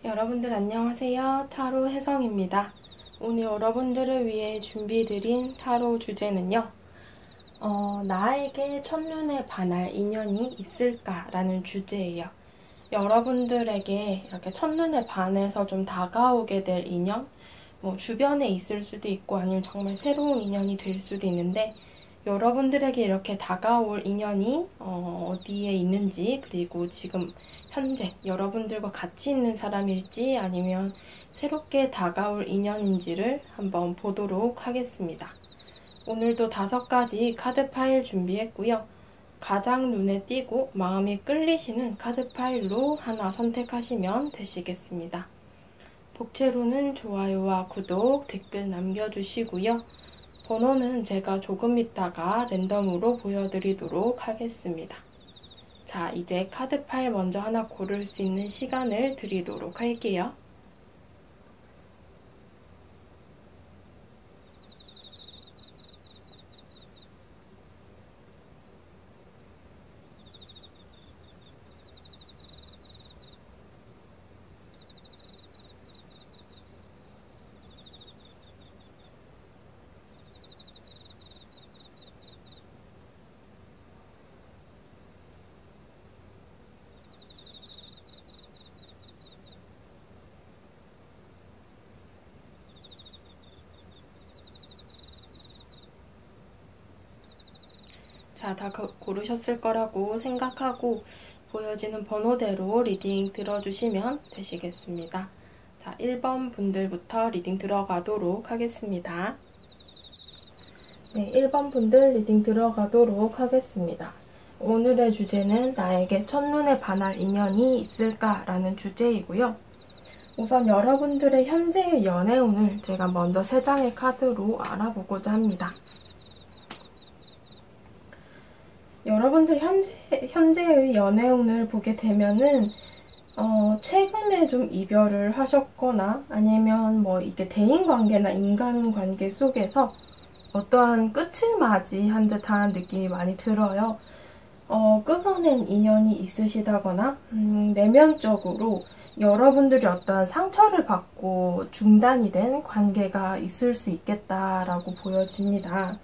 여러분들 안녕하세요. 타로 혜성입니다. 오늘 여러분들을 위해 준비드린 타로 주제는요. 나에게 첫눈에 반할 인연이 있을까라는 주제예요. 여러분들에게 이렇게 첫눈에 반해서 좀 다가오게 될 인연, 주변에 있을 수도 있고 아니면 정말 새로운 인연이 될 수도 있는데 여러분들에게 이렇게 다가올 인연이 어디에 있는지, 그리고 지금 현재 여러분들과 같이 있는 사람일지 아니면 새롭게 다가올 인연인지를 한번 보도록 하겠습니다. 오늘도 5가지 카드 파일 준비했고요. 가장 눈에 띄고 마음이 끌리시는 카드 파일로 하나 선택하시면 되시겠습니다. 복채로는 좋아요와 구독, 댓글 남겨주시고요. 번호는 제가 조금 있다가 랜덤으로 보여드리도록 하겠습니다. 자, 이제 카드 파일 먼저 하나 고를 수 있는 시간을 드리도록 할게요. 자, 다 고르셨을 거라고 생각하고 보여지는 번호대로 리딩 들어주시면 되시겠습니다. 자, 1번 분들부터 리딩 들어가도록 하겠습니다. 네, 1번 분들 리딩 들어가도록 하겠습니다. 오늘의 주제는 나에게 첫눈에 반할 인연이 있을까라는 주제이고요. 우선 여러분들의 현재의 연애운을 제가 먼저 3장의 카드로 알아보고자 합니다. 여러분들 현재의 연애운을 보게 되면은 최근에 좀 이별을 하셨거나 아니면 이게 대인관계나 인간관계 속에서 어떠한 끝을 맞이한 듯한 느낌이 많이 들어요. 끊어낸 인연이 있으시다거나 내면적으로 여러분들이 어떠한 상처를 받고 중단이 된 관계가 있을 수 있겠다라고 보여집니다.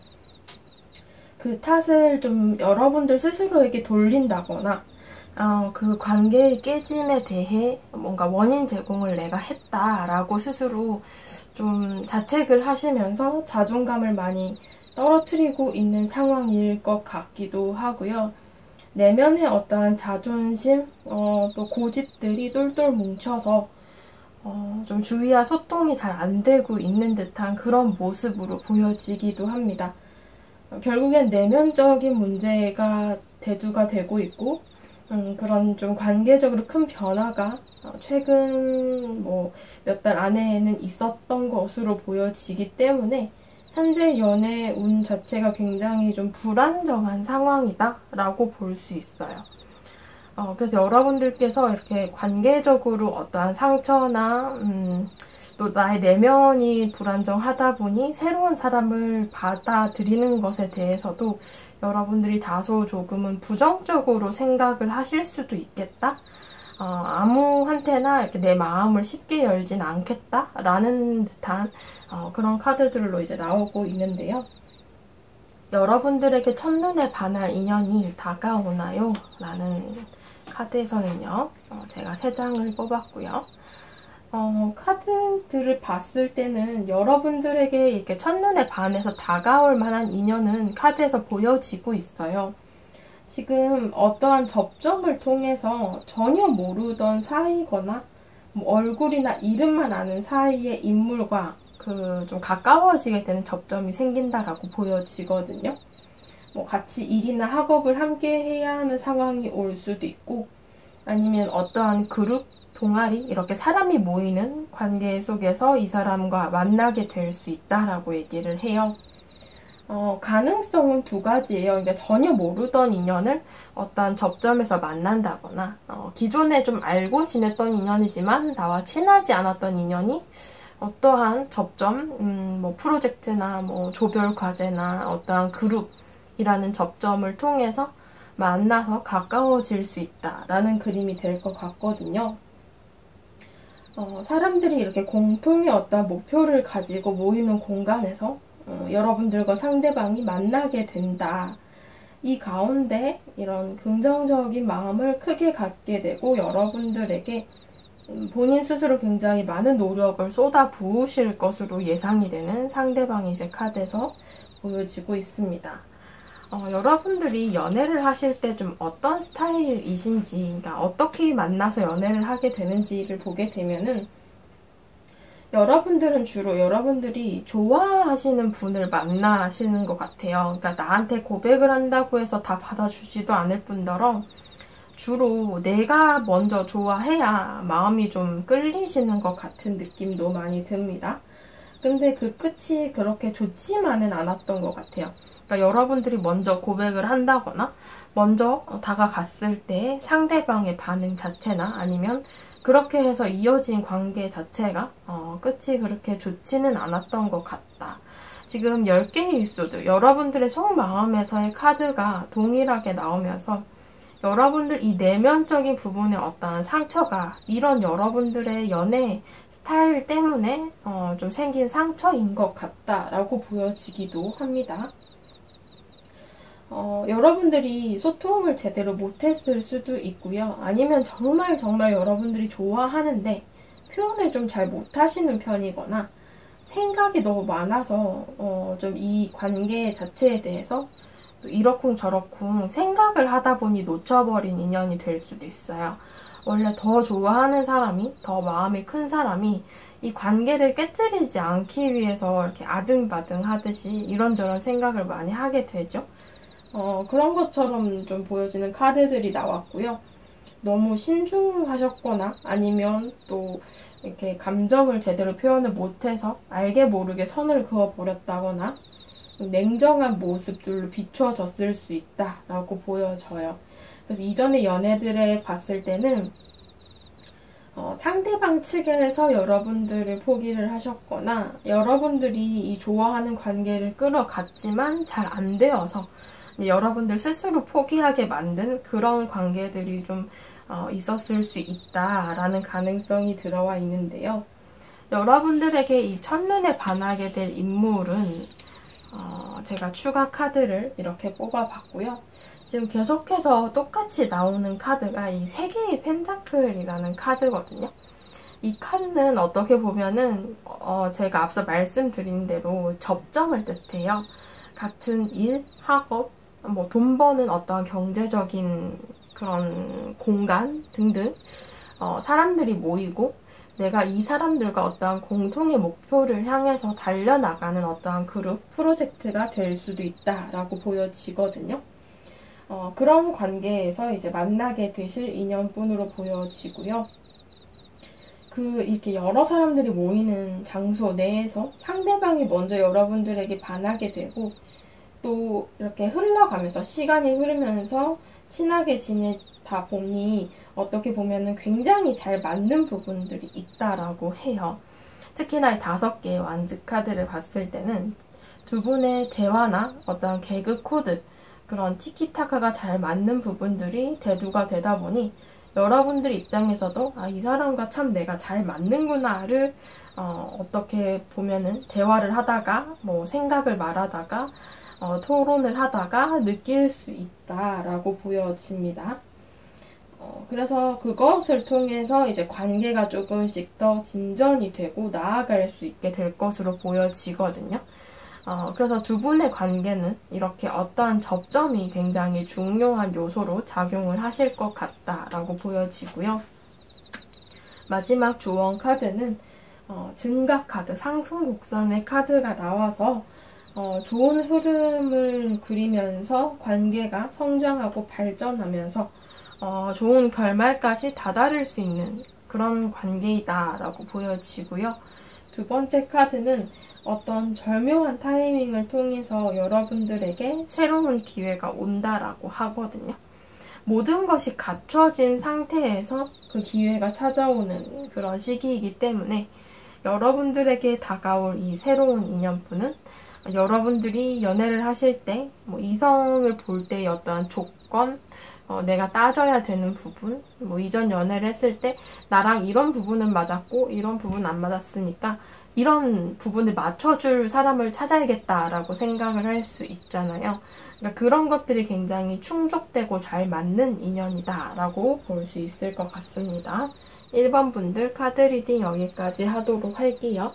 그 탓을 좀 여러분들 스스로에게 돌린다거나 그 관계의 깨짐에 대해 뭔가 원인 제공을 내가 했다라고 스스로 좀 자책을 하시면서 자존감을 많이 떨어뜨리고 있는 상황일 것 같기도 하고요. 내면의 어떠한 자존심, 또 고집들이 똘똘 뭉쳐서 좀 주위와 소통이 잘 안 되고 있는 듯한 그런 모습으로 보여지기도 합니다. 결국엔 내면적인 문제가 대두가 되고 있고 그런 좀 관계적으로 큰 변화가 최근 몇 달 안에는 있었던 것으로 보여지기 때문에 현재 연애 운 자체가 굉장히 좀 불안정한 상황이다 라고 볼 수 있어요. 그래서 여러분들께서 이렇게 관계적으로 어떠한 상처나 또 나의 내면이 불안정하다 보니 새로운 사람을 받아들이는 것에 대해서도 여러분들이 다소 조금은 부정적으로 생각을 하실 수도 있겠다. 아무한테나 이렇게 내 마음을 쉽게 열진 않겠다라는 듯한 그런 카드들로 이제 나오고 있는데요. 여러분들에게 첫눈에 반할 인연이 다가오나요? 라는 카드에서는요. 제가 3장을 뽑았고요. 카드들을 봤을 때는 여러분들에게 이렇게 첫눈에 반해서 다가올 만한 인연은 카드에서 보여지고 있어요. 지금 어떠한 접점을 통해서 전혀 모르던 사이거나 얼굴이나 이름만 아는 사이의 인물과 좀 가까워지게 되는 접점이 생긴다라고 보여지거든요. 같이 일이나 학업을 함께 해야 하는 상황이 올 수도 있고 아니면 어떠한 그룹 동아리, 이렇게 사람이 모이는 관계 속에서 이 사람과 만나게 될 수 있다라고 얘기를 해요. 가능성은 2가지예요. 그러니까 전혀 모르던 인연을 어떠한 접점에서 만난다거나 기존에 좀 알고 지냈던 인연이지만 나와 친하지 않았던 인연이 어떠한 접점, 프로젝트나 조별 과제나 어떠한 그룹이라는 접점을 통해서 만나서 가까워질 수 있다라는 그림이 될 것 같거든요. 사람들이 이렇게 공통의 어떤 목표를 가지고 모이는 공간에서 여러분들과 상대방이 만나게 된다. 이 가운데 이런 긍정적인 마음을 크게 갖게 되고 여러분들에게 본인 스스로 굉장히 많은 노력을 쏟아 부으실 것으로 예상이 되는 상대방이 이제 카드에서 보여지고 있습니다. 여러분들이 연애를 하실 때 좀 어떤 스타일이신지, 그러니까 어떻게 만나서 연애를 하게 되는지를 보게 되면은 여러분들은 주로 여러분들이 좋아하시는 분을 만나시는 것 같아요. 그러니까 나한테 고백을 한다고 해서 다 받아주지도 않을 뿐더러 주로 내가 먼저 좋아해야 마음이 좀 끌리시는 것 같은 느낌도 많이 듭니다. 근데 그 끝이 그렇게 좋지만은 않았던 것 같아요. 그러니까 여러분들이 먼저 고백을 한다거나 먼저 다가갔을 때 상대방의 반응 자체나 아니면 그렇게 해서 이어진 관계 자체가 끝이 그렇게 좋지는 않았던 것 같다. 지금 10개의 일소드, 여러분들의 속마음에서의 카드가 동일하게 나오면서 여러분들 이 내면적인 부분의 어떠한 상처가 이런 여러분들의 연애 스타일 때문에 좀 생긴 상처인 것 같다라고 보여지기도 합니다. 여러분들이 소통을 제대로 못했을 수도 있고요. 아니면 정말 여러분들이 좋아하는데 표현을 좀 잘 못하시는 편이거나 생각이 너무 많아서 좀 이 관계 자체에 대해서 이러쿵저러쿵 생각을 하다 보니 놓쳐버린 인연이 될 수도 있어요. 원래 더 좋아하는 사람이, 더 마음이 큰 사람이 이 관계를 깨뜨리지 않기 위해서 이렇게 아등바등 하듯이 이런저런 생각을 많이 하게 되죠. 그런 것처럼 좀 보여지는 카드들이 나왔고요. 너무 신중하셨거나 아니면 또 이렇게 감정을 제대로 표현을 못해서 알게 모르게 선을 그어버렸다거나 냉정한 모습들로 비춰졌을 수 있다라고 보여져요. 그래서 이전의 연애들에 봤을 때는 상대방 측에서 여러분들을 포기를 하셨거나 여러분들이 이 좋아하는 관계를 끌어갔지만 잘 안 되어서 여러분들 스스로 포기하게 만든 그런 관계들이 좀 있었을 수 있다라는 가능성이 들어와 있는데요. 여러분들에게 이 첫눈에 반하게 될 인물은 제가 추가 카드를 이렇게 뽑아봤고요. 지금 계속해서 똑같이 나오는 카드가 이 3개의 펜타클이라는 카드거든요. 이 카드는 어떻게 보면은 제가 앞서 말씀드린 대로 접점을 뜻해요. 같은 일, 학업, 뭐 돈 버는 어떠한 경제적인 그런 공간 등등 사람들이 모이고 내가 이 사람들과 어떠한 공통의 목표를 향해서 달려나가는 어떠한 그룹, 프로젝트가 될 수도 있다라고 보여지거든요. 그런 관계에서 이제 만나게 되실 인연분으로 보여지고요. 이렇게 여러 사람들이 모이는 장소 내에서 상대방이 먼저 여러분들에게 반하게 되고 또 이렇게 흘러가면서 시간이 흐르면서 친하게 지내다 보니 어떻게 보면은 굉장히 잘 맞는 부분들이 있다라고 해요. 특히나 이 5개의 완즈 카드를 봤을 때는 두 분의 대화나 어떤 개그 코드 그런 티키타카가 잘 맞는 부분들이 대두가 되다 보니 여러분들 입장에서도 이 사람과 참 내가 잘 맞는구나를 어떻게 보면은 대화를 하다가 뭐 생각을 말하다가 토론을 하다가 느낄 수 있다라고 보여집니다. 그래서 그것을 통해서 이제 관계가 조금씩 더 진전이 되고 나아갈 수 있게 될 것으로 보여지거든요. 그래서 두 분의 관계는 이렇게 어떠한 접점이 굉장히 중요한 요소로 작용을 하실 것 같다라고 보여지고요. 마지막 조언 카드는 증가 카드, 상승 곡선의 카드가 나와서 좋은 흐름을 그리면서 관계가 성장하고 발전하면서 좋은 결말까지 다다를 수 있는 그런 관계이다라고 보여지고요. 두 번째 카드는 어떤 절묘한 타이밍을 통해서 여러분들에게 새로운 기회가 온다라고 하거든요. 모든 것이 갖춰진 상태에서 그 기회가 찾아오는 그런 시기이기 때문에 여러분들에게 다가올 이 새로운 인연분은 여러분들이 연애를 하실 때 뭐 이성을 볼 때의 어떠한 조건 내가 따져야 되는 부분, 뭐 이전 연애를 했을 때 나랑 이런 부분은 맞았고 이런 부분은 안 맞았으니까 이런 부분을 맞춰줄 사람을 찾아야겠다라고 생각을 할 수 있잖아요. 그러니까 그런 것들이 굉장히 충족되고 잘 맞는 인연이다라고 볼 수 있을 것 같습니다. 1번 분들 카드 리딩 여기까지 하도록 할게요.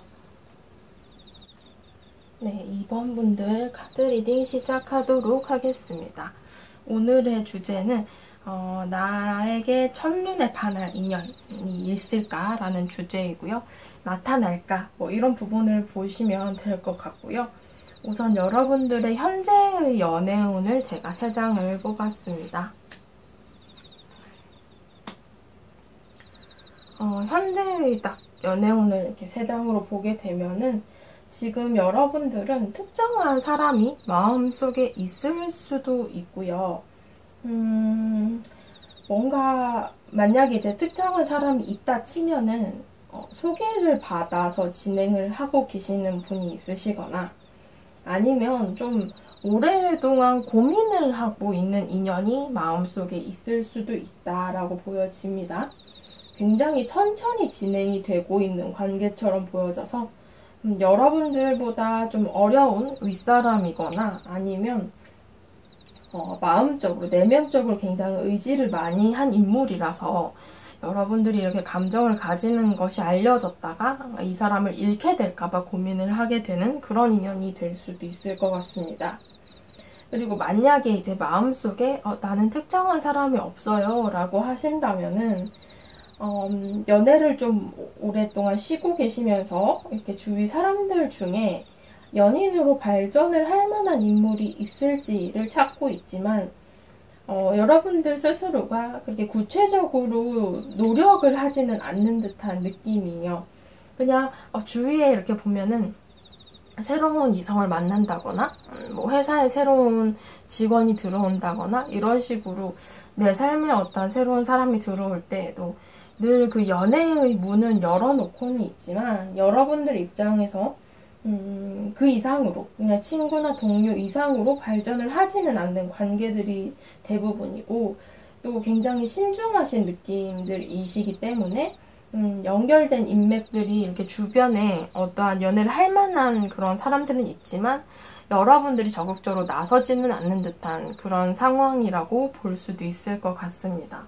네, 2번 분들 카드 리딩 시작하도록 하겠습니다. 오늘의 주제는 나에게 첫눈에 반할 인연이 있을까라는 주제이고요. 나타날까? 뭐 이런 부분을 보시면 될 것 같고요. 우선 여러분들의 현재의 연애운을 제가 3장을 뽑았습니다. 현재의 딱 연애운을 이렇게 3장으로 보게 되면은 지금 여러분들은 특정한 사람이 마음속에 있을 수도 있고요. 뭔가 만약에 이제 특정한 사람이 있다 치면은 소개를 받아서 진행을 하고 계시는 분이 있으시거나 아니면 좀 오랫동안 고민을 하고 있는 인연이 마음속에 있을 수도 있다라고 보여집니다. 굉장히 천천히 진행이 되고 있는 관계처럼 보여져서 여러분들보다 좀 어려운 윗사람이거나 아니면 마음적으로, 내면적으로 굉장히 의지를 많이 한 인물이라서 여러분들이 이렇게 감정을 가지는 것이 알려졌다가 이 사람을 잃게 될까봐 고민을 하게 되는 그런 인연이 될 수도 있을 것 같습니다. 그리고 만약에 이제 마음속에 나는 특정한 사람이 없어요 라고 하신다면은 연애를 좀 오랫동안 쉬고 계시면서 이렇게 주위 사람들 중에 연인으로 발전을 할 만한 인물이 있을지를 찾고 있지만 여러분들 스스로가 그렇게 구체적으로 노력을 하지는 않는 듯한 느낌이에요. 그냥 주위에 이렇게 보면은 새로운 이성을 만난다거나 뭐 회사에 새로운 직원이 들어온다거나 이런 식으로 내 삶에 어떤 새로운 사람이 들어올 때에도 늘 그 연애의 문은 열어놓고는 있지만 여러분들 입장에서 그 이상으로 그냥 친구나 동료 이상으로 발전을 하지는 않는 관계들이 대부분이고 또 굉장히 신중하신 느낌들이시기 때문에 연결된 인맥들이 이렇게 주변에 어떠한 연애를 할 만한 그런 사람들은 있지만 여러분들이 적극적으로 나서지는 않는 듯한 그런 상황이라고 볼 수도 있을 것 같습니다.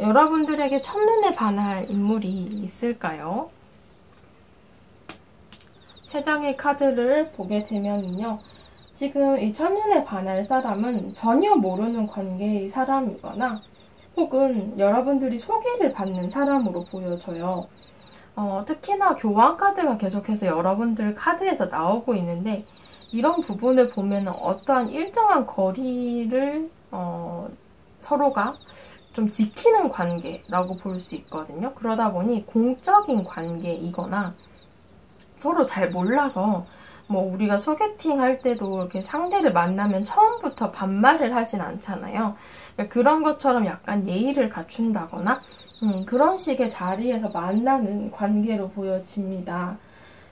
여러분들에게 첫눈에 반할 인물이 있을까요? 3장의 카드를 보게 되면요. 지금 이 첫눈에 반할 사람은 전혀 모르는 관계의 사람이거나 혹은 여러분들이 소개를 받는 사람으로 보여져요. 특히나 교환 카드가 계속해서 여러분들 카드에서 나오고 있는데 이런 부분을 보면 어떠한 일정한 거리를 서로가 좀 지키는 관계라고 볼 수 있거든요. 그러다 보니 공적인 관계이거나 서로 잘 몰라서 뭐 우리가 소개팅 할 때도 이렇게 상대를 만나면 처음부터 반말을 하진 않잖아요. 그러니까 그런 것처럼 약간 예의를 갖춘다거나 그런 식의 자리에서 만나는 관계로 보여집니다.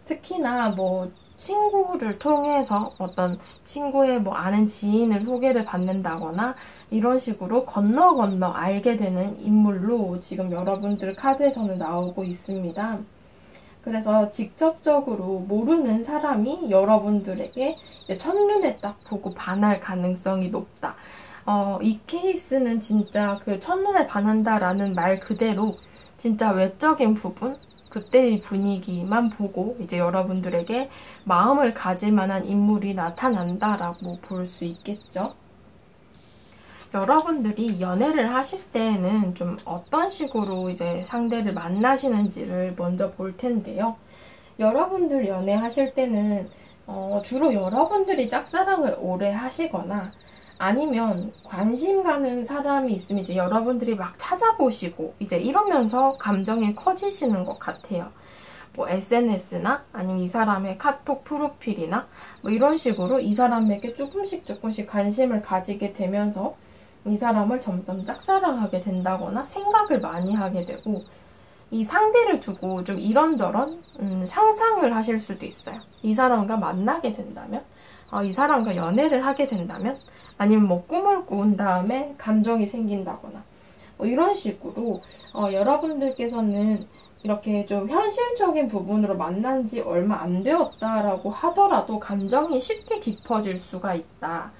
특히나 뭐 친구를 통해서 어떤 친구의 뭐 아는 지인을 소개를 받는다거나 이런 식으로 건너 알게 되는 인물로 지금 여러분들 카드에서는 나오고 있습니다. 그래서 직접적으로 모르는 사람이 여러분들에게 첫눈에 딱 보고 반할 가능성이 높다. 이 케이스는 진짜 그 첫눈에 반한다라는 말 그대로 진짜 외적인 부분, 그때의 분위기만 보고 이제 여러분들에게 마음을 가질 만한 인물이 나타난다라고 볼 수 있겠죠. 여러분들이 연애를 하실 때에는 좀 어떤 식으로 이제 상대를 만나시는지를 먼저 볼 텐데요. 여러분들 연애하실 때는 주로 여러분들이 짝사랑을 오래 하시거나 아니면 관심 가는 사람이 있으면 이제 여러분들이 막 찾아보시고 이제 이러면서 감정이 커지시는 것 같아요. 뭐 SNS나 아니면 이 사람의 카톡 프로필이나 뭐 이런 식으로 이 사람에게 조금씩 관심을 가지게 되면서 이 사람을 점점 짝사랑하게 된다거나 생각을 많이 하게 되고 이 상대를 두고 좀 이런저런 상상을 하실 수도 있어요. 이 사람과 만나게 된다면 이 사람과 연애를 하게 된다면, 아니면 뭐 꿈을 꾼 다음에 감정이 생긴다거나 뭐 이런 식으로 여러분들께서는 이렇게 좀 현실적인 부분으로 만난 지 얼마 안 되었다라고 하더라도 감정이 쉽게 깊어질 수가 있다.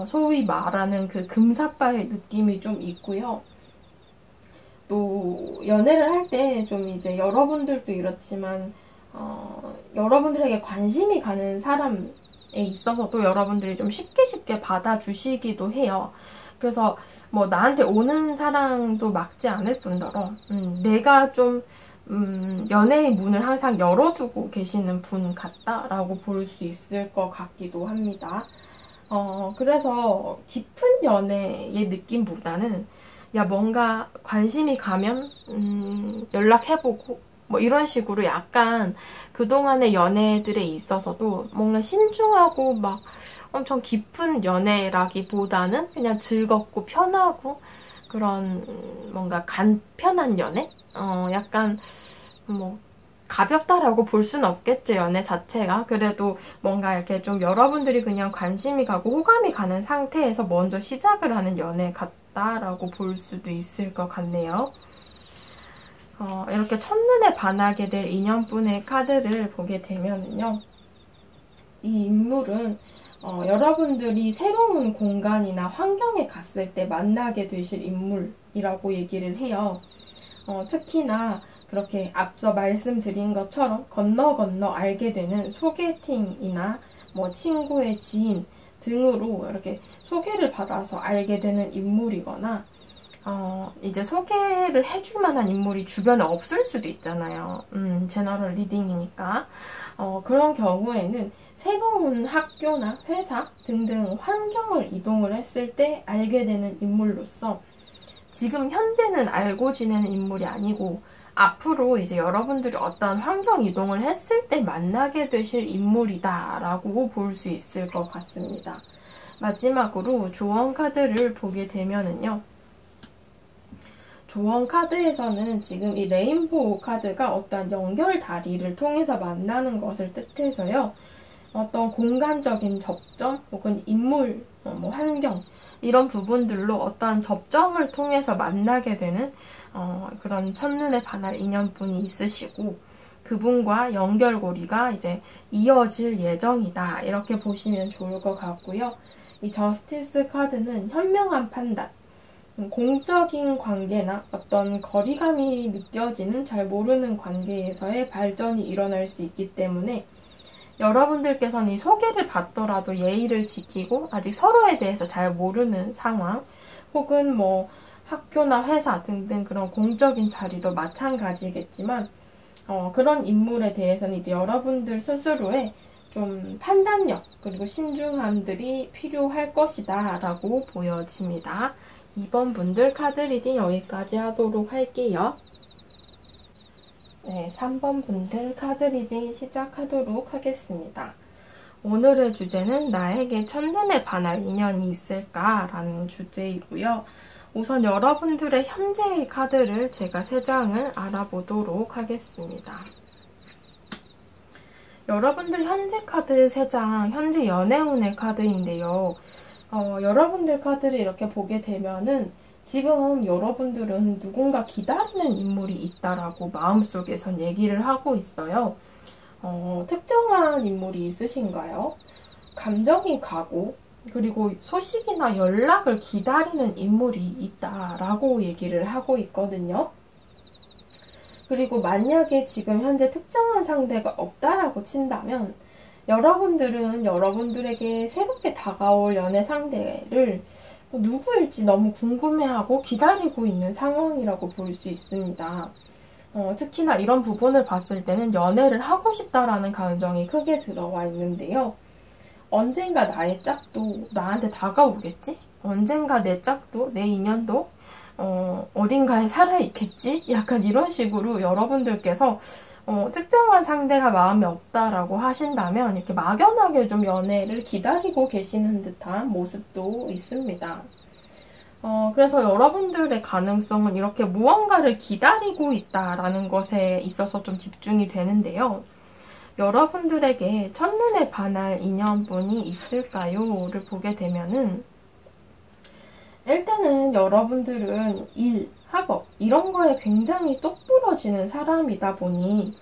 소위 말하는 그 금사빠의 느낌이 좀 있고요. 또 연애를 할 때 좀 이제 여러분들도 이렇지만 여러분들에게 관심이 가는 사람에 있어서도 여러분들이 좀 쉽게 받아주시기도 해요. 그래서 뭐 나한테 오는 사랑도 막지 않을 뿐더러 내가 좀 연애의 문을 항상 열어두고 계시는 분 같다라고 볼 수 있을 것 같기도 합니다. 그래서 깊은 연애의 느낌보다는 야 뭔가 관심이 가면 연락해보고 뭐 이런 식으로 약간 그동안의 연애들에 있어서도 뭔가 신중하고 막 엄청 깊은 연애라기보다는 그냥 즐겁고 편하고 그런 뭔가 간편한 연애? 약간 뭐 가볍다라고 볼 수는 없겠죠, 연애 자체가. 그래도 뭔가 이렇게 좀 여러분들이 그냥 관심이 가고 호감이 가는 상태에서 먼저 시작을 하는 연애 같다라고 볼 수도 있을 것 같네요. 이렇게 첫눈에 반하게 될 인연분의 카드를 보게 되면요. 이 인물은 여러분들이 새로운 공간이나 환경에 갔을 때 만나게 되실 인물이라고 얘기를 해요. 특히나 그렇게 앞서 말씀드린 것처럼 건너 알게 되는 소개팅이나 뭐 친구의 지인 등으로 이렇게 소개를 받아서 알게 되는 인물이거나 이제 소개를 해줄 만한 인물이 주변에 없을 수도 있잖아요. 제너럴 리딩이니까. 그런 경우에는 새로운 학교나 회사 등등 환경을 이동을 했을 때 알게 되는 인물로서 지금 현재는 알고 지내는 인물이 아니고 앞으로 이제 여러분들이 어떤 환경 이동을 했을 때 만나게 되실 인물이다라고 볼 수 있을 것 같습니다. 마지막으로 조언 카드를 보게 되면은요. 조언 카드에서는 지금 이 레인보우 카드가 어떤 연결 다리를 통해서 만나는 것을 뜻해서요. 어떤 공간적인 접점 혹은 인물, 뭐 환경 이런 부분들로 어떠한 접점을 통해서 만나게 되는 그런 첫눈에 반할 인연분이 있으시고 그분과 연결고리가 이제 이어질 예정이다 이렇게 보시면 좋을 것 같고요. 이 저스티스 카드는 현명한 판단, 공적인 관계나 어떤 거리감이 느껴지는 잘 모르는 관계에서의 발전이 일어날 수 있기 때문에 여러분들께서는 이 소개를 받더라도 예의를 지키고 아직 서로에 대해서 잘 모르는 상황 혹은 뭐 학교나 회사 등등 그런 공적인 자리도 마찬가지겠지만 그런 인물에 대해서는 이제 여러분들 스스로의 좀 판단력 그리고 신중함들이 필요할 것이다 라고 보여집니다. 2번 분들 카드 리딩 여기까지 하도록 할게요. 네, 3번 분들 카드 리딩 시작하도록 하겠습니다. 오늘의 주제는 나에게 첫눈에 반할 인연이 있을까? 라는 주제이고요. 우선 여러분들의 현재의 카드를 제가 3장을 알아보도록 하겠습니다. 여러분들 현재 카드 3장, 현재 연애운의 카드인데요. 여러분들 카드를 이렇게 보게 되면은 지금 여러분들은 누군가 기다리는 인물이 있다라고 마음속에선 얘기를 하고 있어요. 특정한 인물이 있으신가요? 감정이 가고 그리고 소식이나 연락을 기다리는 인물이 있다라고 얘기를 하고 있거든요. 그리고 만약에 지금 현재 특정한 상대가 없다라고 친다면 여러분들은 여러분들에게 새롭게 다가올 연애 상대를 누구일지 너무 궁금해하고 기다리고 있는 상황이라고 볼 수 있습니다. 특히나 이런 부분을 봤을 때는 연애를 하고 싶다라는 감정이 크게 들어와 있는데요. 언젠가 나의 짝도 나한테 다가오겠지? 언젠가 내 짝도, 내 인연도 어딘가에 살아있겠지? 약간 이런 식으로 여러분들께서 특정한 상대가 마음에 없다라고 하신다면 이렇게 막연하게 좀 연애를 기다리고 계시는 듯한 모습도 있습니다. 그래서 여러분들의 가능성은 이렇게 무언가를 기다리고 있다라는 것에 있어서 좀 집중이 되는데요. 여러분들에게 첫눈에 반할 인연분이 있을까요? 를 보게 되면은 일단은 여러분들은 일, 학업 이런 거에 굉장히 똑부러지는 사람이다 보니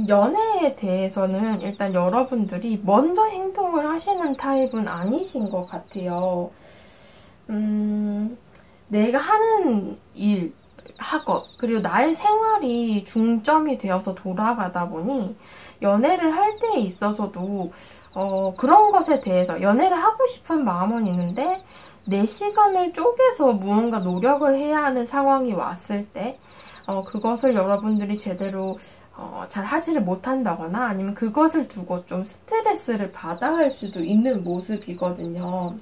연애에 대해서는 일단 여러분들이 먼저 행동을 하시는 타입은 아니신 것 같아요. 내가 하는 일, 학업, 그리고 나의 생활이 중점이 되어서 돌아가다 보니 연애를 할 때에 있어서도 그런 것에 대해서 연애를 하고 싶은 마음은 있는데 내 시간을 쪼개서 무언가 노력을 해야 하는 상황이 왔을 때 그것을 여러분들이 제대로 잘 하지를 못한다거나 아니면 그것을 두고 좀 스트레스를 받아 할 수도 있는 모습이거든요.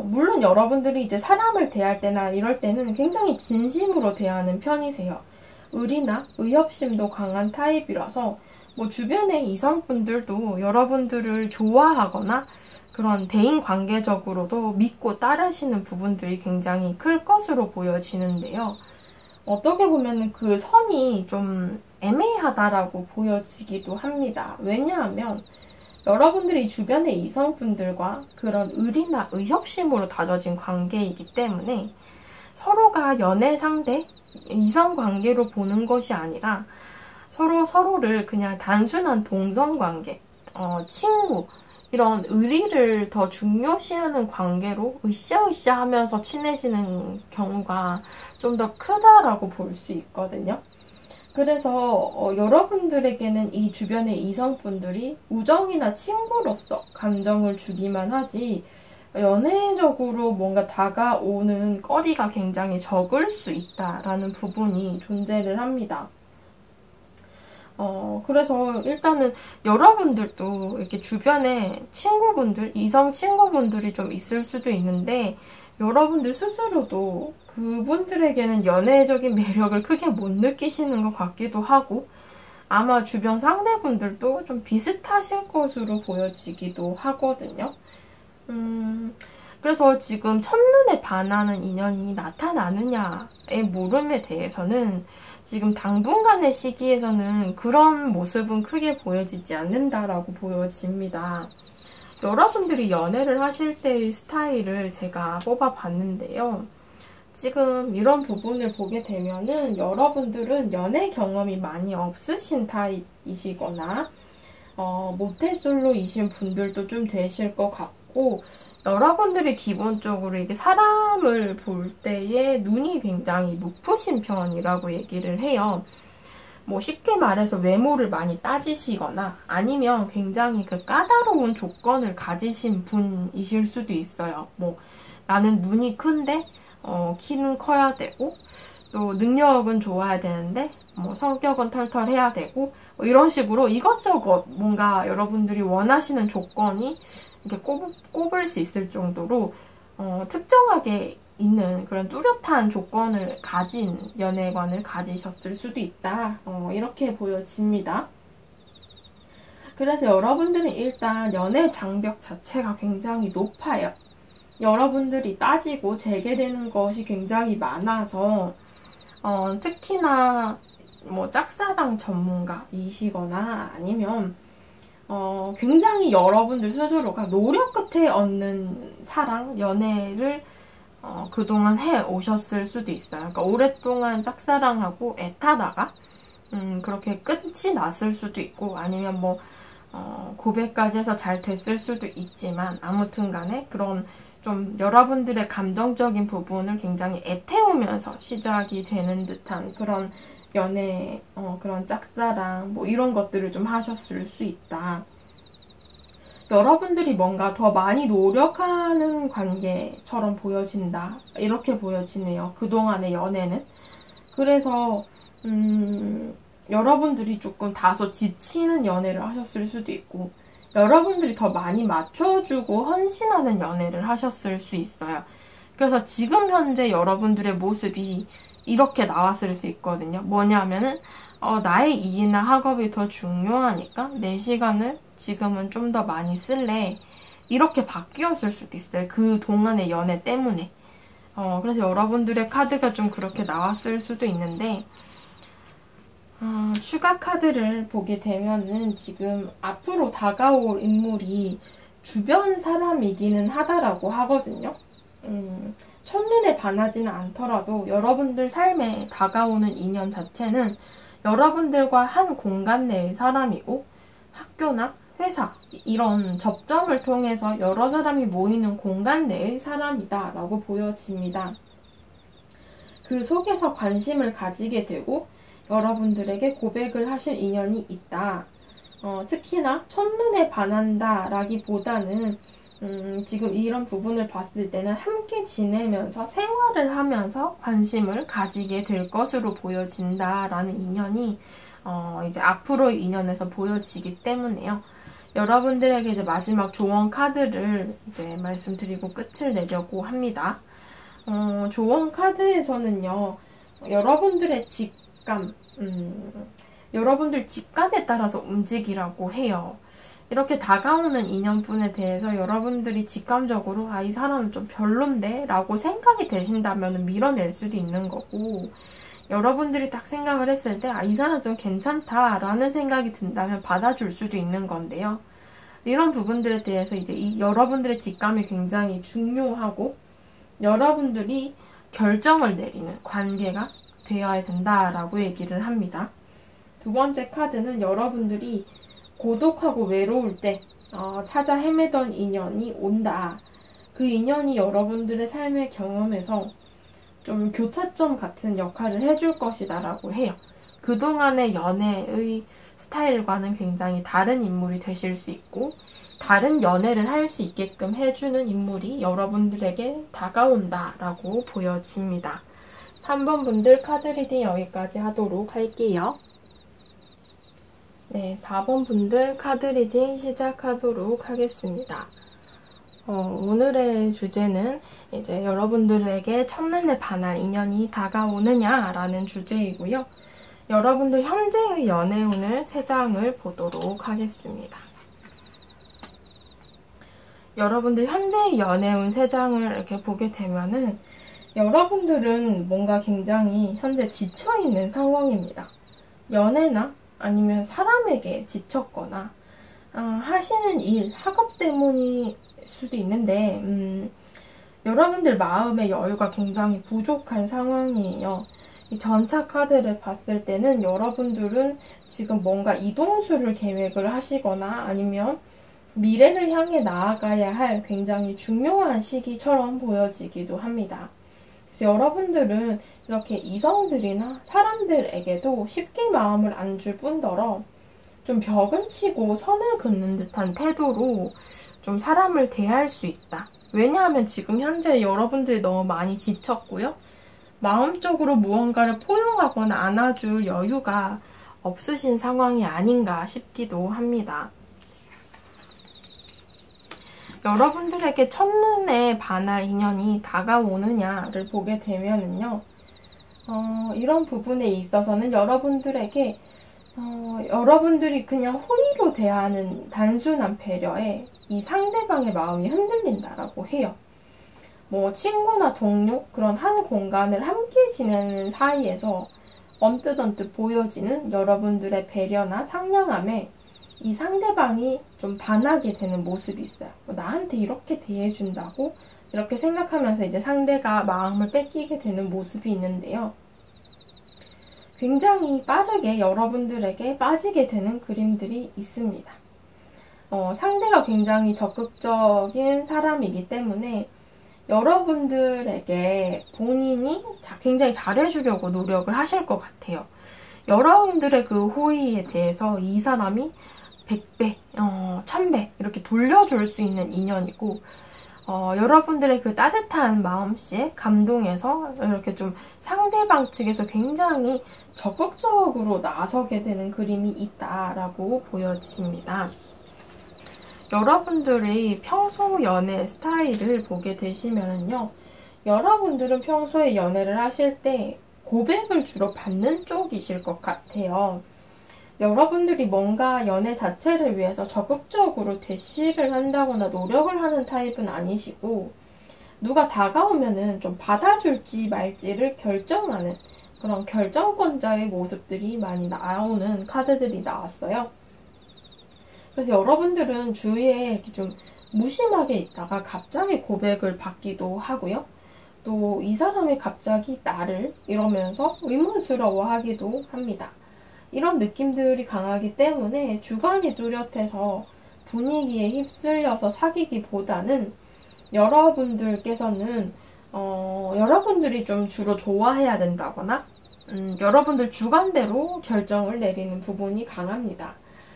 물론 여러분들이 이제 사람을 대할 때나 이럴 때는 굉장히 진심으로 대하는 편이세요. 의리나 의협심도 강한 타입이라서 뭐 주변의 이성분들도 여러분들을 좋아하거나 그런 대인 관계적으로도 믿고 따르시는 부분들이 굉장히 클 것으로 보여지는데요. 어떻게 보면 그 선이 좀 애매하다라고 보여지기도 합니다. 왜냐하면 여러분들이 주변의 이성분들과 그런 의리나 의협심으로 다져진 관계이기 때문에 서로가 연애 상대, 이성 관계로 보는 것이 아니라 서로를 그냥 단순한 동성 관계, 친구, 이런 의리를 더 중요시하는 관계로 으쌰으쌰 하면서 친해지는 경우가 좀 더 크다라고 볼 수 있거든요. 그래서 여러분들에게는 이 주변의 이성분들이 우정이나 친구로서 감정을 주기만 하지 연애적으로 뭔가 다가오는 거리가 굉장히 적을 수 있다라는 부분이 존재를 합니다. 그래서 일단은 여러분들도 이렇게 주변에 친구분들, 이성 친구분들이 좀 있을 수도 있는데 여러분들 스스로도 그분들에게는 연애적인 매력을 크게 못 느끼시는 것 같기도 하고 아마 주변 상대분들도 좀 비슷하실 것으로 보여지기도 하거든요. 그래서 지금 첫눈에 반하는 인연이 나타나느냐의 물음에 대해서는 지금 당분간의 시기에서는 그런 모습은 크게 보여지지 않는다라고 보여집니다. 여러분들이 연애를 하실 때의 스타일을 제가 뽑아봤는데요. 지금 이런 부분을 보게 되면은 여러분들은 연애 경험이 많이 없으신 타입이시거나 모태솔로이신 분들도 좀 되실 것 같고 여러분들이 기본적으로 이게 사람을 볼 때에 눈이 굉장히 높으신 편이라고 얘기를 해요. 뭐 쉽게 말해서 외모를 많이 따지시거나 아니면 굉장히 그 까다로운 조건을 가지신 분이실 수도 있어요. 뭐 나는 눈이 큰데 키는 커야 되고 또 능력은 좋아야 되는데 뭐 성격은 털털해야 되고 뭐 이런 식으로 이것저것 뭔가 여러분들이 원하시는 조건이 이렇게 꼽을 수 있을 정도로 특정하게 있는 그런 뚜렷한 조건을 가진 연애관을 가지셨을 수도 있다. 이렇게 보여집니다. 그래서 여러분들은 일단 연애 장벽 자체가 굉장히 높아요. 여러분들이 따지고 재개되는 것이 굉장히 많아서 특히나 뭐 짝사랑 전문가이시거나 아니면 굉장히 여러분들 스스로가 노력 끝에 얻는 사랑, 연애를 그동안 해 오셨을 수도 있어요. 그러니까 오랫동안 짝사랑하고 애타다가 그렇게 끝이 났을 수도 있고 아니면 뭐 고백까지 해서 잘 됐을 수도 있지만 아무튼 간에 그런 좀 여러분들의 감정적인 부분을 굉장히 애태우면서 시작이 되는 듯한 그런 연애, 그런 짝사랑 뭐 이런 것들을 좀 하셨을 수 있다. 여러분들이 뭔가 더 많이 노력하는 관계처럼 보여진다. 이렇게 보여지네요. 그동안의 연애는. 그래서 여러분들이 조금 다소 지치는 연애를 하셨을 수도 있고 여러분들이 더 많이 맞춰주고 헌신하는 연애를 하셨을 수 있어요. 그래서 지금 현재 여러분들의 모습이 이렇게 나왔을 수 있거든요. 뭐냐면은 나의 일이나 학업이 더 중요하니까 내 시간을 지금은 좀 더 많이 쓸래. 이렇게 바뀌었을 수도 있어요. 그 동안의 연애 때문에. 그래서 여러분들의 카드가 좀 그렇게 나왔을 수도 있는데 추가 카드를 보게 되면은 지금 앞으로 다가올 인물이 주변 사람이기는 하다라고 하거든요. 첫눈에 반하지는 않더라도 여러분들 삶에 다가오는 인연 자체는 여러분들과 한 공간 내의 사람이고 학교나 회사 이런 접점을 통해서 여러 사람이 모이는 공간 내의 사람이다 라고 보여집니다. 그 속에서 관심을 가지게 되고 여러분들에게 고백을 하실 인연이 있다. 특히나 첫눈에 반한다 라기보다는 지금 이런 부분을 봤을 때는 함께 지내면서 생활을 하면서 관심을 가지게 될 것으로 보여진다라는 인연이 이제 앞으로의 인연에서 보여지기 때문에요. 여러분들에게 이제 마지막 조언 카드를 이제 말씀드리고 끝을 내려고 합니다. 조언 카드에서는요, 여러분들의 직감, 여러분들 직감에 따라서 움직이라고 해요. 이렇게 다가오는 인연분에 대해서 여러분들이 직감적으로 이 사람은 좀 별론데? 라고 생각이 되신다면 밀어낼 수도 있는 거고, 여러분들이 딱 생각을 했을 때 이 사람 좀 괜찮다 라는 생각이 든다면 받아줄 수도 있는 건데요. 이런 부분들에 대해서 이제 여러분들의 직감이 굉장히 중요하고 여러분들이 결정을 내리는 관계가 되어야 된다라고 얘기를 합니다. 두 번째 카드는 여러분들이 고독하고 외로울 때 찾아 헤매던 인연이 온다. 그 인연이 여러분들의 삶의 경험에서 좀 교차점 같은 역할을 해줄 것이다 라고 해요. 그동안의 연애의 스타일과는 굉장히 다른 인물이 되실 수 있고 다른 연애를 할 수 있게끔 해주는 인물이 여러분들에게 다가온다 라고 보여집니다. 3번 분들 카드 리딩 여기까지 하도록 할게요. 네, 4번 분들 카드 리딩 시작하도록 하겠습니다. 오늘의 주제는 이제 여러분들에게 첫눈에 반할 인연이 다가오느냐라는 주제이고요. 여러분들 현재의 연애운을 3장을 보도록 하겠습니다. 여러분들 현재의 연애운 3장을 이렇게 보게 되면은 여러분들은 뭔가 굉장히 현재 지쳐있는 상황입니다. 연애나 아니면 사람에게 지쳤거나 하시는 일, 학업 때문일 수도 있는데 여러분들 마음의 여유가 굉장히 부족한 상황이에요. 이 전차 카드를 봤을 때는 여러분들은 지금 뭔가 이동수를 계획을 하시거나 아니면 미래를 향해 나아가야 할 굉장히 중요한 시기처럼 보여지기도 합니다. 그래서 여러분들은 이렇게 이성들이나 사람들에게도 쉽게 마음을 안 줄 뿐더러 좀 벽을 치고 선을 긋는 듯한 태도로 좀 사람을 대할 수 있다. 왜냐하면 지금 현재 여러분들이 너무 많이 지쳤고요. 마음적으로 무언가를 포용하거나 안아줄 여유가 없으신 상황이 아닌가 싶기도 합니다. 여러분들에게 첫눈에 반할 인연이 다가오느냐를 보게 되면은요, 이런 부분에 있어서는 여러분들에게 여러분들이 그냥 호의로 대하는 단순한 배려에 이 상대방의 마음이 흔들린다라고 해요. 뭐 친구나 동료 그런 한 공간을 함께 지내는 사이에서 언뜻 보여지는 여러분들의 배려나 상냥함에 이 상대방이 좀 반하게 되는 모습이 있어요. 나한테 이렇게 대해준다고? 이렇게 생각하면서 이제 상대가 마음을 뺏기게 되는 모습이 있는데요. 굉장히 빠르게 여러분들에게 빠지게 되는 그림들이 있습니다. 상대가 굉장히 적극적인 사람이기 때문에 여러분들에게 본인이 굉장히 잘해주려고 노력을 하실 것 같아요. 여러분들의 그 호의에 대해서 이 사람이 100배, 1000배 이렇게 돌려줄 수 있는 인연이고 여러분들의 그 따뜻한 마음씨에 감동해서 이렇게 좀 상대방 측에서 굉장히 적극적으로 나서게 되는 그림이 있다라고 보여집니다. 여러분들의 평소 연애 스타일을 보게 되시면요. 여러분들은 평소에 연애를 하실 때 고백을 주로 받는 쪽이실 것 같아요. 여러분들이 뭔가 연애 자체를 위해서 적극적으로 대시를 한다거나 노력을 하는 타입은 아니시고 누가 다가오면은 좀 받아줄지 말지를 결정하는 그런 결정권자의 모습들이 많이 나오는 카드들이 나왔어요. 그래서 여러분들은 주위에 이렇게 좀 무심하게 있다가 갑자기 고백을 받기도 하고요. 또 이 사람이 갑자기 나를 이러면서 의문스러워 하기도 합니다. 이런 느낌들이 강하기 때문에 주관이 뚜렷해서 분위기에 휩쓸려서 사귀기보다는 여러분들께서는 여러분들이 좀 주로 좋아해야 된다거나 여러분들 주관대로 결정을 내리는 부분이 강합니다.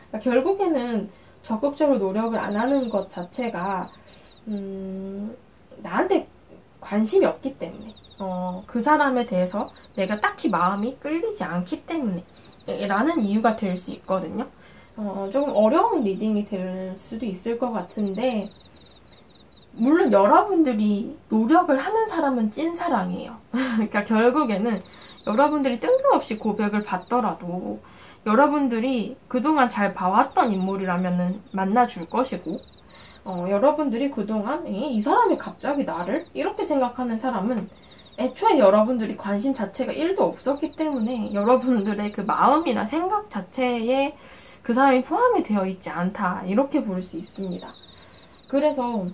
그러니까 결국에는 적극적으로 노력을 안 하는 것 자체가 나한테 관심이 없기 때문에 그 사람에 대해서 내가 딱히 마음이 끌리지 않기 때문에 라는 이유가 될 수 있거든요. 조금 어려운 리딩이 될 수도 있을 것 같은데 물론 여러분들이 노력을 하는 사람은 찐사랑이에요. 그러니까 결국에는 여러분들이 뜬금없이 고백을 받더라도 여러분들이 그동안 잘 봐왔던 인물이라면 만나줄 것이고 여러분들이 그동안 이 사람이 갑자기 나를? 이렇게 생각하는 사람은 애초에 여러분들이 관심 자체가 1도 없었기 때문에 여러분들의 그 마음이나 생각 자체에 그 사람이 포함이 되어 있지 않다 이렇게 볼 수 있습니다. 그래서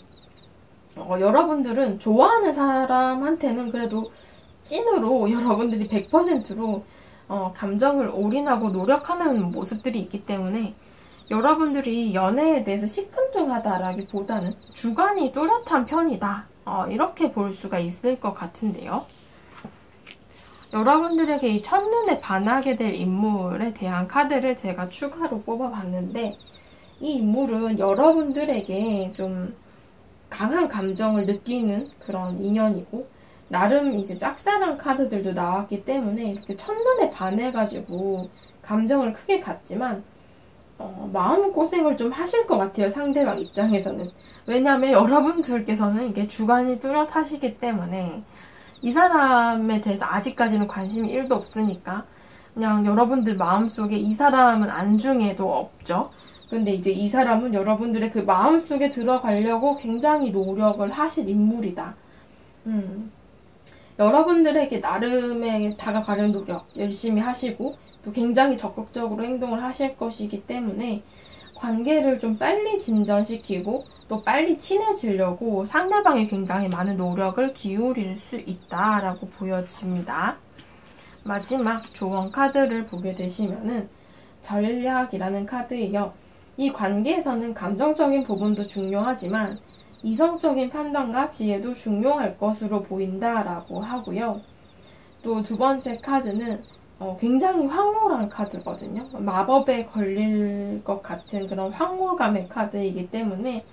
여러분들은 좋아하는 사람한테는 그래도 찐으로 여러분들이 100%로 감정을 올인하고 노력하는 모습들이 있기 때문에 여러분들이 연애에 대해서 시큰둥하다라기보다는 주관이 뚜렷한 편이다. 이렇게 볼 수가 있을 것 같은데요. 여러분들에게 이 첫눈에 반하게 될 인물에 대한 카드를 제가 추가로 뽑아봤는데 이 인물은 여러분들에게 좀 강한 감정을 느끼는 그런 인연이고 나름 이제 짝사랑 카드들도 나왔기 때문에 이렇게 첫눈에 반해가지고 감정을 크게 갖지만 마음고생을 좀 하실 것 같아요. 상대방 입장에서는. 왜냐하면 여러분들께서는 이게 주관이 뚜렷하시기 때문에 이 사람에 대해서 아직까지는 관심이 1도 없으니까 그냥 여러분들 마음속에 이 사람은 안중에도 없죠. 근데 이제 이 사람은 여러분들의 그 마음속에 들어가려고 굉장히 노력을 하실 인물이다. 여러분들에게 나름의 다가가려는 노력 열심히 하시고 또 굉장히 적극적으로 행동을 하실 것이기 때문에 관계를 좀 빨리 진전시키고 또 빨리 친해지려고 상대방이 굉장히 많은 노력을 기울일 수 있다라고 보여집니다. 마지막 조언 카드를 보게 되시면은 전략이라는 카드예요. 이 관계에서는 감정적인 부분도 중요하지만 이성적인 판단과 지혜도 중요할 것으로 보인다라고 하고요. 또 두 번째 카드는 굉장히 황홀한 카드거든요. 마법에 걸릴 것 같은 그런 황홀감의 카드이기 때문에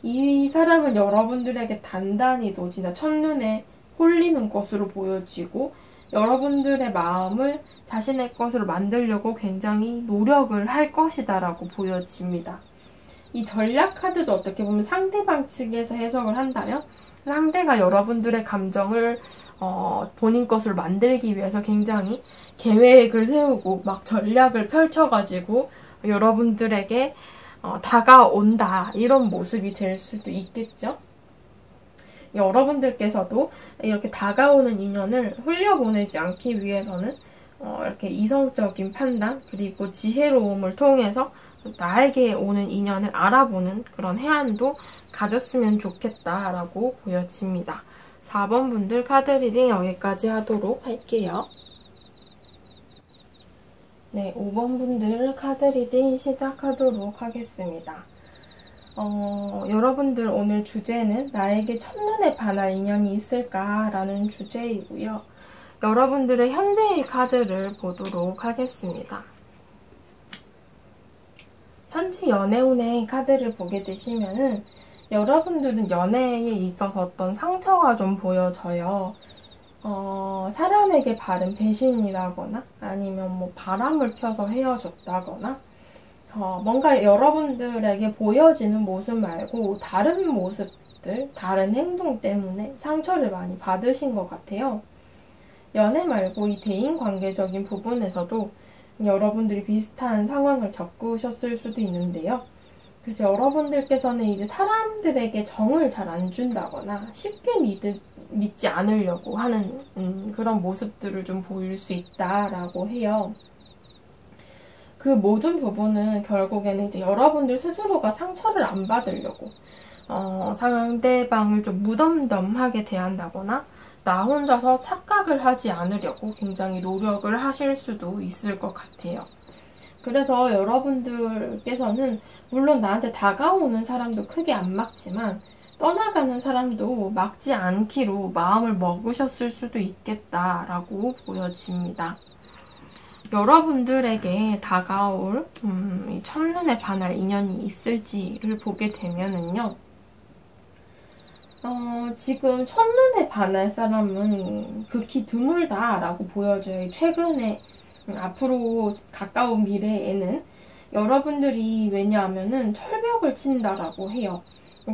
이 사람은 여러분들에게 단단히도 진짜 첫눈에 홀리는 것으로 보여지고 여러분들의 마음을 자신의 것으로 만들려고 굉장히 노력을 할 것이다 라고 보여집니다. 이 전략 카드도 어떻게 보면 상대방 측에서 해석을 한다면 상대가 여러분들의 감정을 본인 것으로 만들기 위해서 굉장히 계획을 세우고 막 전략을 펼쳐가지고 여러분들에게 다가온다 이런 모습이 될 수도 있겠죠. 여러분들께서도 이렇게 다가오는 인연을 흘려보내지 않기 위해서는 이렇게 이성적인 판단 그리고 지혜로움을 통해서 나에게 오는 인연을 알아보는 그런 해안도 가졌으면 좋겠다라고 보여집니다. 4번 분들 카드 리딩 여기까지 하도록 할게요. 네, 5번 분들 카드 리딩 시작하도록 하겠습니다. 여러분들 오늘 주제는 나에게 첫눈에 반할 인연이 있을까라는 주제이고요. 여러분들의 현재의 카드를 보도록 하겠습니다. 현재 연애운의 카드를 보게 되시면은 여러분들은 연애에 있어서 어떤 상처가 좀 보여져요. 사람에게 받은 배신이라거나 아니면 뭐 바람을 펴서 헤어졌다거나 뭔가 여러분들에게 보여지는 모습 말고 다른 모습들, 다른 행동 때문에 상처를 많이 받으신 것 같아요. 연애 말고 이 대인관계적인 부분에서도 여러분들이 비슷한 상황을 겪으셨을 수도 있는데요. 그래서 여러분들께서는 이제 사람들에게 정을 잘 안 준다거나 쉽게 믿지 않으려고 하는 그런 모습들을 좀 보일 수 있다라고 해요. 그 모든 부분은 결국에는 이제 여러분들 스스로가 상처를 안 받으려고 상대방을 좀 무덤덤하게 대한다거나 나 혼자서 착각을 하지 않으려고 굉장히 노력을 하실 수도 있을 것 같아요. 그래서 여러분들께서는 물론 나한테 다가오는 사람도 크게 안 막지만 떠나가는 사람도 막지 않기로 마음을 먹으셨을 수도 있겠다라고 보여집니다. 여러분들에게 다가올 첫눈에 반할 인연이 있을지를 보게 되면은요. 지금 첫눈에 반할 사람은 극히 드물다라고 보여져요. 최근에 앞으로 가까운 미래에는 여러분들이 왜냐하면은 철벽을 친다라고 해요.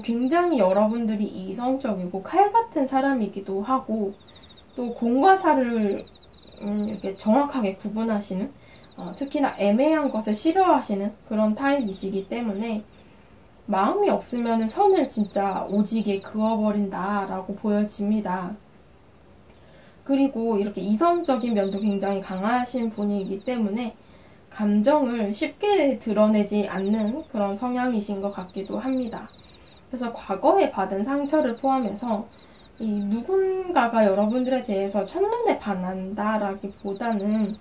굉장히 여러분들이 이성적이고 칼 같은 사람이기도 하고 또 공과 사를 이렇게 정확하게 구분하시는 특히나 애매한 것을 싫어하시는 그런 타입이시기 때문에 마음이 없으면 선을 진짜 오지게 그어버린다라고 보여집니다. 그리고 이렇게 이성적인 면도 굉장히 강하신 분이기 때문에 감정을 쉽게 드러내지 않는 그런 성향이신 것 같기도 합니다. 그래서 과거에 받은 상처를 포함해서 이 누군가가 여러분들에 대해서 첫눈에 반한다라기보다는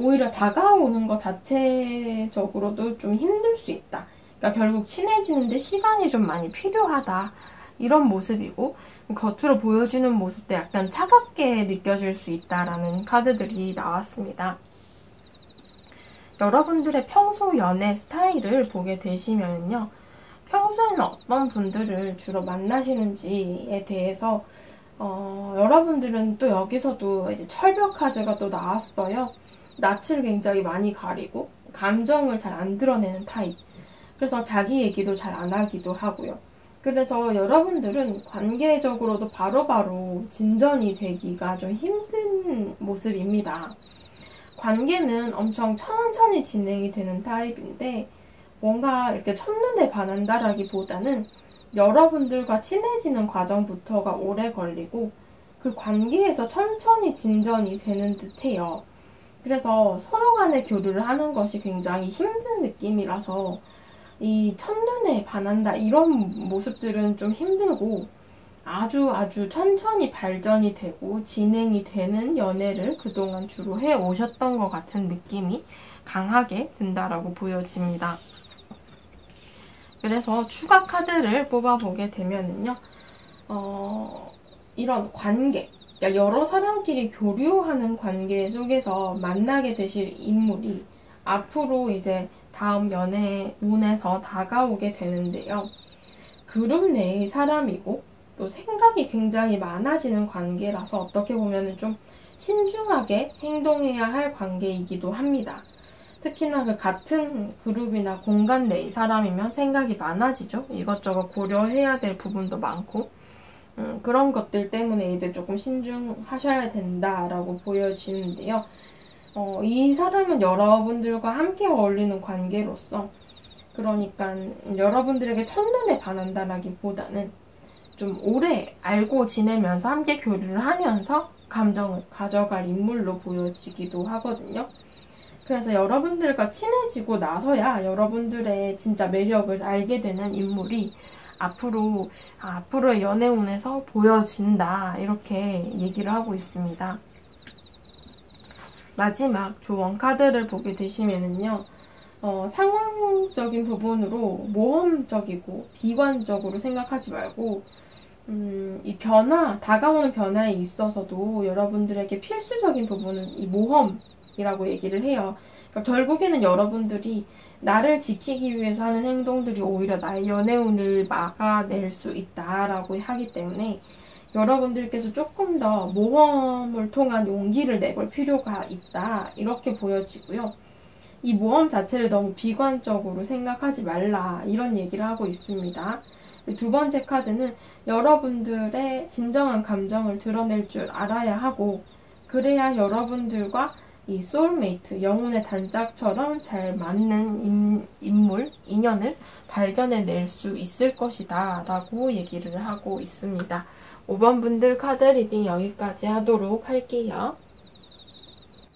오히려 다가오는 것 자체적으로도 좀 힘들 수 있다. 그러니까 결국 친해지는데 시간이 좀 많이 필요하다. 이런 모습이고 겉으로 보여주는 모습도 약간 차갑게 느껴질 수 있다라는 카드들이 나왔습니다. 여러분들의 평소 연애 스타일을 보게 되시면요. 평소에는 어떤 분들을 주로 만나시는지에 대해서 여러분들은 또 여기서도 이제 철벽 카드가 또 나왔어요. 낯을 굉장히 많이 가리고 감정을 잘 안 드러내는 타입. 그래서 자기 얘기도 잘 안 하기도 하고요. 그래서 여러분들은 관계적으로도 바로바로 진전이 되기가 좀 힘든 모습입니다. 관계는 엄청 천천히 진행이 되는 타입인데 뭔가 이렇게 첫눈에 반한다라기보다는 여러분들과 친해지는 과정부터가 오래 걸리고 그 관계에서 천천히 진전이 되는 듯해요. 그래서 서로 간에 교류를 하는 것이 굉장히 힘든 느낌이라서 이 첫눈에 반한다 이런 모습들은 좀 힘들고 아주 천천히 발전이 되고 진행이 되는 연애를 그동안 주로 해 오셨던 것 같은 느낌이 강하게 든다라고 보여집니다. 그래서 추가 카드를 뽑아보게 되면은요, 이런 관계, 그러니까 여러 사람끼리 교류하는 관계 속에서 만나게 되실 인물이 앞으로 이제 다음 연애운에서 다가오게 되는데요. 그룹 내의 사람이고 또 생각이 굉장히 많아지는 관계라서 어떻게 보면 좀 신중하게 행동해야 할 관계이기도 합니다. 특히나 그 같은 그룹이나 공간 내의 사람이면 생각이 많아지죠. 이것저것 고려해야 될 부분도 많고 그런 것들 때문에 이제 조금 신중하셔야 된다라고 보여지는데요. 이 사람은 여러분들과 함께 어울리는 관계로서 그러니까 여러분들에게 첫눈에 반한다라기보다는 좀 오래 알고 지내면서 함께 교류를 하면서 감정을 가져갈 인물로 보여지기도 하거든요. 그래서 여러분들과 친해지고 나서야 여러분들의 진짜 매력을 알게 되는 인물이 앞으로의 연애운에서 보여진다 이렇게 얘기를 하고 있습니다. 마지막 조언 카드를 보게 되시면은요. 상황적인 부분으로 모험적이고 비관적으로 생각하지 말고 이 다가오는 변화에 있어서도 여러분들에게 필수적인 부분은 이 모험이라고 얘기를 해요. 그러니까 결국에는 여러분들이 나를 지키기 위해서 하는 행동들이 오히려 나의 연애운을 막아낼 수 있다라고 하기 때문에 여러분들께서 조금 더 모험을 통한 용기를 내볼 필요가 있다 이렇게 보여지고요. 이 모험 자체를 너무 비관적으로 생각하지 말라 이런 얘기를 하고 있습니다. 두 번째 카드는 여러분들의 진정한 감정을 드러낼 줄 알아야 하고 그래야 여러분들과 이 소울메이트, 영혼의 단짝처럼 잘 맞는 인물, 인연을 발견해낼 수 있을 것이다 라고 얘기를 하고 있습니다. 5번 분들 카드 리딩 여기까지 하도록 할게요.